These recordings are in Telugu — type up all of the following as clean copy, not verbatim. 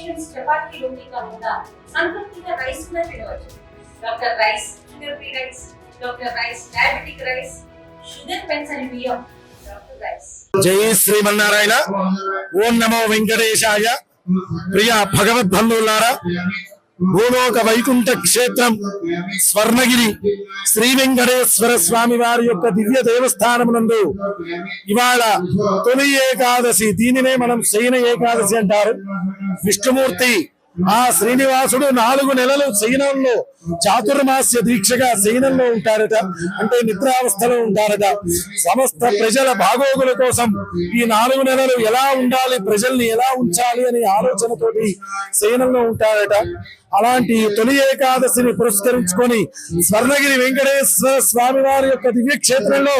కాంబినేషన్స్ చపాతీలోకి కాకుండా సంతృప్తిగా రైస్ కూడా తినవచ్చు. Doctor rice, sugar free rice, doctor rice diabetic rice, sugar పెన్సని బియ్యం, డాక్టర్ రైస్. జై శ్రీమన్నారాయణ. ఓం నమో వెంకటేశాయ. ప్రియ భగవద్బంధువులారా, భూలోక వైకుంఠ క్షేత్రం స్వర్ణగిరి శ్రీ వెంకటేశ్వర స్వామి వారి యొక్క దివ్య దేవస్థానమునందు ఇవాళ తొలి ఏకాదశి. దీనినే మనం శయన ఏకాదశి అంటారు. విష్ణుమూర్తి ఆ శ్రీనివాసుడు 4 నెలలు శయనంలో చాతుర్మాస్య దీక్షగా శయనంలో ఉంటారట, అంటే నిద్రావస్థలో ఉంటారట. సమస్త ప్రజల బాగోగుల కోసం ఈ 4 నెలలు ఎలా ఉండాలి, ప్రజల్ని ఎలా ఉంచాలి అనే ఆలోచనతోటి శయనంలో ఉంటారట. అలాంటి తొలి ఏకాదశిని పురస్కరించుకొని స్వర్ణగిరి వెంకటేశ్వర స్వామి వారి యొక్క దివ్య క్షేత్రంలో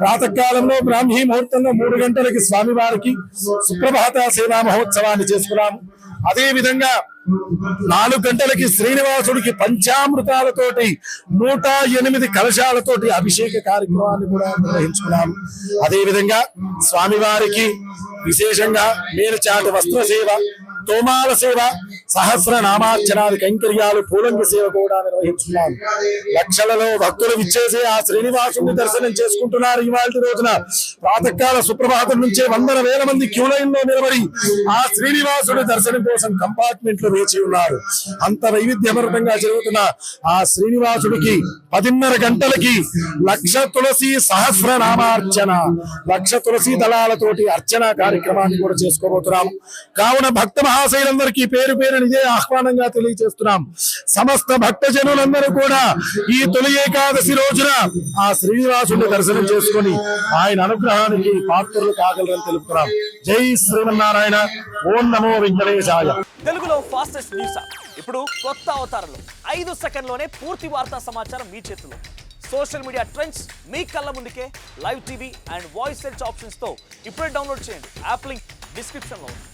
ప్రాతకాలంలో బ్రాహ్మీ ముహూర్తంలో 3 గంటలకి స్వామివారికి సుప్రభాత సేవా మహోత్సవాన్ని చేసుకున్నాము. అదే విధంగా 4 గంటలకి శ్రీనివాసుడికి పంచామృతాలతోటి 108 కలశాలతోటి అభిషేక కార్యక్రమాన్ని కూడా నిర్వహించుకున్నాము. అదే విధంగా స్వామివారికి విశేషంగా మేలుచాటి వస్త్ర సేవ, తోమాల సేవ, సహస్రనామార్చనాది కైంకర్యాలు, పూలంగి సేవ కూడా నిర్వహించుకున్నాము. లక్షలలో భక్తులు విచ్చేసి ఆ శ్రీనివాసుని దర్శనం చేసుకుంటున్నారు. ఇవాళ రోజున ప్రాతకాల సుప్రభాతం నుంచే 100,000 మంది క్యూ లైన్ లో నిలబడి ఆ శ్రీనివాసుడి దర్శనం కోసం కంపార్ట్మెంట్ లో వేచి ఉన్నారు. అంత వైవిధ్యభరితంగా జరుగుతున్న ఆ శ్రీనివాసుడికి 10:30 గంటలకి 1,00,000 తులసి సహస్రనామార్చన, 1,00,000 తులసి దళాలతోటి అర్చన కార్యక్రమాన్ని కూడా చేసుకోబోతున్నాము. కావున భక్త మహాశైలందరికీ పేరు పేరు ఇదే ఆహ్వానంగా తెలియజేస్తున్నాం. సమస్త భక్తజనులందరూ కూడా ఈ తొలి ఏకాదశి రోజున ఆ శ్రీనివాసుని దర్శనం చేసుకుని ఆయన అనుగ్రహానికి పాత్రలు కాగలరని తెలుపుతున్నాం. జై శ్రీమన్నారాయణ. ఓం నమో వెంకటేశాయ. తెలుగులో ఫాస్టెస్ట్ న్యూస్ ఇప్పుడు కొత్త అవతారంలో 5 సెకండ్లోనే పూర్తి వార్తా సమాచారం మీ చేతిలో. సోషల్ మీడియా ట్రెండ్స్ మీ కళ్ళ ముందుకే live TV and voice search options తో ఇప్పుడే డౌన్లోడ్ చేయండి. యాప్ లింక్ డిస్క్రిప్షన్ లో ఉంది.